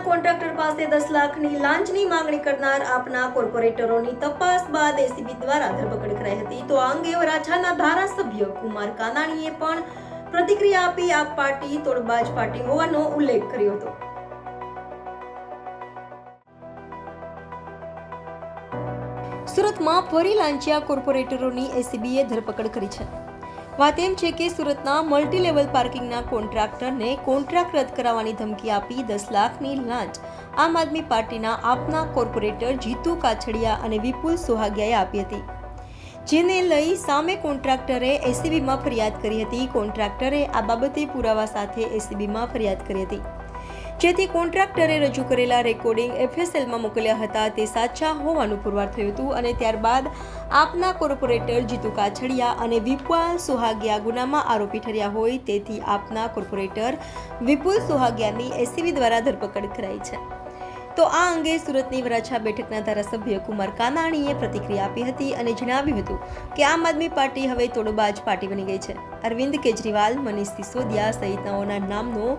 Contractor પાસે 10 લાખની લાંચની માંગણી કરનાર આપના કોર્પોરેટરોની તપાસ બાદ એસીબી દ્વારા ધરપકડ કરાઈ હતી. તો આ અંગે વરાછાના ધારાસભ્ય કુમાર કાનાણીએ પણ પ્રતિક્રિયા આપી આપ પાર્ટી તોડબાજ પાર્ટી હોવાનો ઉલ્લેખ કર્યો હતો. સુરતમાં ફરી લાંચિયા કોર્પોરેટરોની એસીબીએ ધરપકડ કરી છે. વાત એમ છે કે સુરતના મલ્ટી લેવલ પાર્કિંગના કોન્ટ્રાક્ટરને કોન્ટ્રાક્ટ રદ કરાવવાની ધમકી આપી 10 લાખની લાંચ આમ આદમી પાર્ટીના આપના કોર્પોરેટર જીતુ કાછડિયા અને વિપુલ સોહાગિયાએ આપી હતી, જેને લઈ સામે કોન્ટ્રાક્ટરે એસીબીમાં ફરિયાદ કરી હતી. કોન્ટ્રાક્ટરે આ બાબતે પુરાવા સાથે એસીબીમાં ફરિયાદ કરી હતી, જેથી કોન્ટ્રાક્ટરે રજૂ કરેલા રેકોર્ડિંગ એફએસએલમાં મોકલ્યા હતા તે સાચા હોવાનું પુરવાર થયું હતું અને ત્યારબાદ આપના કોર્પોરેટર જીતુ કાછડિયા અને વિપુલ સોહાગિયા ગુનામાં આરોપી ઠર્યા હોય, તેથી આપના કોર્પોરેટર વિપુલ સોહાગિયાની એસીબી દ્વારા ધરપકડ કરાઈ છે. તો આ અંગે સુરતની વરાછા બેઠકના ધારાસભ્ય કુમાર કાનાણીએ પ્રતિક્રિયા આપી હતી અને જણાવ્યું હતું કે આમ આદમી પાર્ટી હવે તોડબાજ પાર્ટી બની ગઈ છે. અરવિંદ કેજરીવાલ, મનીષ સિસોદિયા સહિતનાઓના નામનો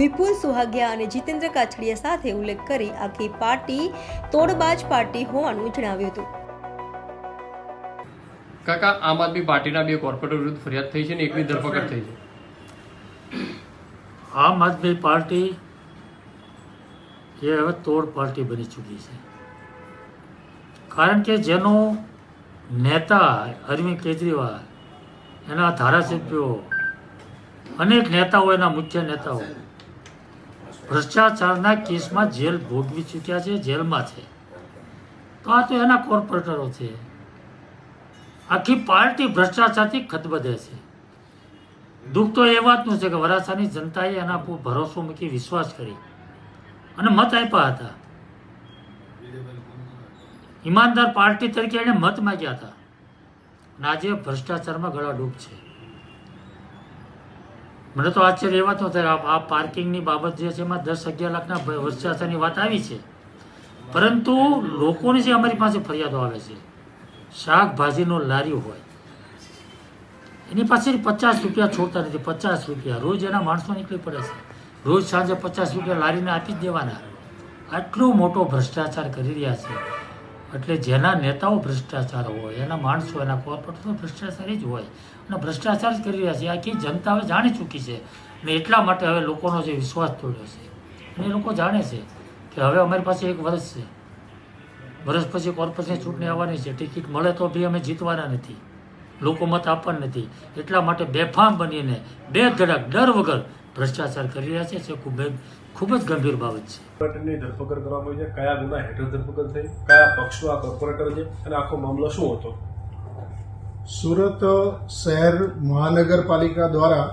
વિપુલ સોહાગિયા અને જીતેન્દ્ર કાછડિયા સાથે ઉલ્લેખ કરી આખી પાર્ટી તોડબાજ પાર્ટી હોવાનું જણાવ્યું હતું. કાકા, આમ આદમી પાર્ટીના 2 કોર્પોરેટર વિરુદ્ધ ફરિયાદ થઈ છે અને એકની ધરપકડ થઈ છે. આમ આદમી પાર્ટી એ હવે તોડ પાર્ટી બની ચૂકી છે, કારણ કે જેનો નેતા અરવિંદ કેજરીવાલ, એના ધારાસભ્યો, અનેક નેતાઓ, એના મુખ્ય નેતાઓ ભ્રષ્ટાચારના કેસમાં જેલ ભોગવી ચૂક્યા છે, જેલમાં છે. તો આ તો એના કોર્પોરેટરો છે. આખી પાર્ટી ભ્રષ્ટાચારથી ખતબદે છે. દુઃખ તો એ વાતનું છે કે વરાછાની જનતાએ એના પર ભરોસો મૂકી, વિશ્વાસ કરી અને મત આપ્યા હતા. ઈમાનદાર પાર્ટી તરીકે એને મત માંગ્યા હતા અને આજે ભ્રષ્ટાચારમાં ગળાડૂબ છે. મને તો આશ્ચર્ય એ વાત ન થાય. આ પાર્કિંગની બાબત જે છે એમાં 10-11 લાખના ભ્રષ્ટાચારની વાત આવી છે, પરંતુ લોકોની જે અમારી પાસે ફરિયાદો આવે છે, શાકભાજીનો લારી હોય એની પાસે 50 રૂપિયા છોડતા નથી. 50 રૂપિયા રોજ એના માણસો નીકળી પડે છે. રોજ સાંજે 50 રૂપિયા લારીને આપી જ દેવાના. આટલો મોટો ભ્રષ્ટાચાર કરી રહ્યા છે. એટલે જેના નેતાઓ ભ્રષ્ટાચાર હોય, એના માણસો, એના કોર્પોરેટરો ભ્રષ્ટાચારી જ હોય અને ભ્રષ્ટાચાર જ કરી રહ્યા છે. આખી જનતા હવે જાણી ચૂકી છે અને એટલા માટે હવે લોકોનો જે વિશ્વાસ તોડ્યો છે અને એ લોકો જાણે છે કે હવે અમારી પાસે 1 વર્ષ છે. વર્ષ પછી કોર્પોરેશનની ચૂંટણી આવવાની છે. ટિકિટ મળે તો બી અમે જીતવાના નથી, લોકો મત આપવાના નથી. એટલા માટે બેફામ બનીને બેધડક ડર વગર ભ્રષ્ટાચાર કરી રહ્યા છે. ખૂબ જ ગંભીર બાબત છે. કોર્પોરેટરની ધરપકડ કરવામાં આવી છે. કયા ગુના હેઠળ ધરપકડ થઈ, કયા પક્ષનો આ કોર્પોરેટર છે અને આખો મામલો શું હતો? સુરત શહેર મહાનગરપાલિકા દ્વારા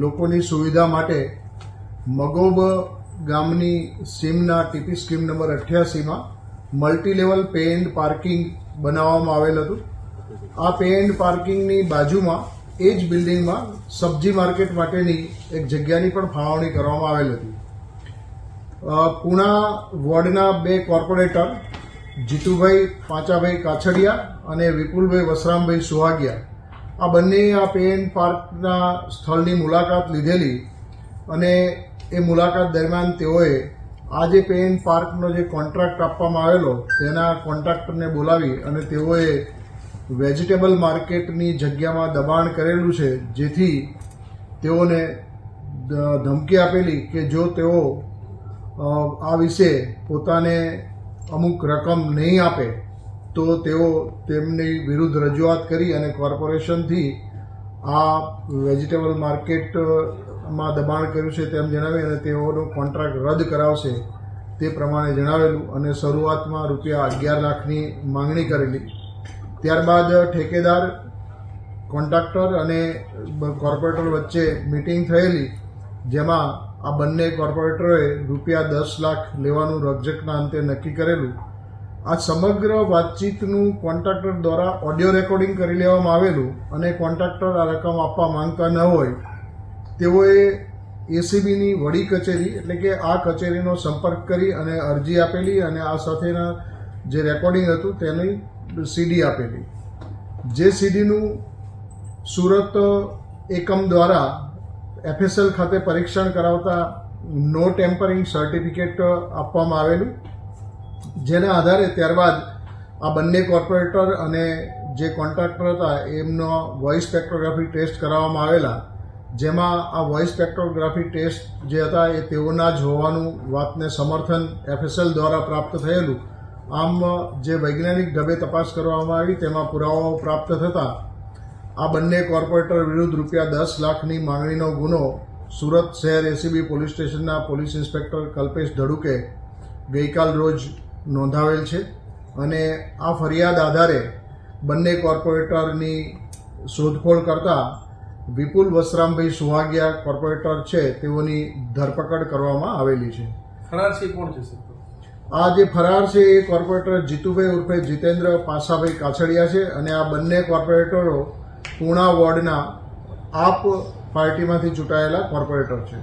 લોકોની સુવિધા માટે મગોબ ગામની સ્કીમના ટીપી સ્કીમ નંબર 88માં multi level pay and parking બનાવવામાં આવેલ હતું. આ પે એન્ડ પાર્કિંગની બાજુમાં એ જ બિલ્ડિંગમાં સબ્જી માર્કેટ માટેની એક જગ્યાની પણ ફાળવણી કરવામાં આવેલ હતી. પૂણા વોર્ડના 2 કોર્પોરેટર જીતુભાઈ પાંચાભાઈ કાછડિયા અને વિપુલભાઈ વસરામભાઈ સોહાગિયા આ બંને આ પે એન્ડ પાર્કના સ્થળની મુલાકાત લીધેલી અને એ મુલાકાત દરમિયાન તેઓએ આ જે પે એન્ડ પાર્કનો જે કોન્ટ્રાક્ટ આપવામાં આવેલો તેના કોન્ટ્રાક્ટરને બોલાવી અને તેઓએ વેજીટેબલ માર્કેટની જગ્યામાં દબાણ કરેલું છે, જેથી તેઓને ધમકી આપેલી કે જો તેઓ આ વિશે પોતાને અમુક રકમ નહીં આપે તો તેઓ તેમની વિરુદ્ધ રજૂઆત કરી અને કોર્પોરેશનથી આ વેજીટેબલ માર્કેટમાં દબાણ કર્યું છે તેમ જણાવી અને તેઓનો કોન્ટ્રાક્ટ રદ કરાવશે તે પ્રમાણે જણાવેલું અને શરૂઆતમાં રૂપિયા 11 લાખની માંગણી કરેલી. ત્યારબાદ ઠેકેદાર, કોન્ટ્રાક્ટર અને કોર્પોરેટર વચ્ચે મિટિંગ થયેલી, જેમાં આ બંને કોર્પોરેટરોએ રૂપિયા 10 લાખ લેવાનું રકઝકના અંતે નક્કી કરેલું. આ સમગ્ર વાતચીતનું કોન્ટ્રાક્ટર દ્વારા ઓડિયો રેકોર્ડિંગ કરી લેવામાં આવેલું અને કોન્ટ્રાક્ટર આ રકમ આપવા માંગતા ન હોય તેઓએ એસીબીની વડી કચેરી એટલે કે આ કચેરીનો સંપર્ક કરી અને અરજી આપેલી અને આ સાથેના જે રેકોર્ડિંગ હતું તેની સીડી આપેલી. જે સીડીનું સુરત એકમ દ્વારા એફએસએલ ખાતે પરીક્ષણ કરાવતા નો ટેમ્પરિંગ સર્ટિફિકેટ આપવામાં આવેલું, જેના આધારે ત્યારબાદ આ બંને કોર્પોરેટર અને જે કોન્ટ્રાક્ટર હતા એમનો વોઇસ સ્પેક્ટ્રોગ્રાફી ટેસ્ટ કરાવવામાં આવેલા, જેમાં આ વોઇસ સ્પેક્ટ્રોગ્રાફી ટેસ્ટ જે હતા એ તેઓના જ હોવાનું વાતને સમર્થન FSL દ્વારા પ્રાપ્ત થયેલું. આમ જે વૈજ્ઞાનિક ઢબે તપાસ કરવામાં આવી તેમાં પુરાવાઓ પ્રાપ્ત થતા આ બંને કોર્પોરેટર વિરુદ્ધ ₹10 લાખની માંગણીનો ગુનો સુરત શહેર ACB પોલીસ સ્ટેશનના પોલીસ ઇન્સ્પેક્ટર કલ્પેશ ધડુકે ગઈકાલ રોજ નોંધાવેલ છે અને આ ફરિયાદ આધારે બંને કોર્પોરેટરની શોધખોળ કરતા વિપુલ વસરામભાઈ સુહાગિયા કોર્પોરેટર છે તેઓની ધરપકડ કરવામાં આવેલી છે. ફરાર છે કોણ છે સર? આ જે ફરાર છે એ કોર્પોરેટર જીતુભાઈ ઉર્ફે જીતેન્દ્ર પાસાભાઈ કાછડિયા છે અને આ બંને કોર્પોરેટરો પૂણા વોર્ડના આપ પાર્ટીમાંથી ચૂંટાયેલા કોર્પોરેટર છે.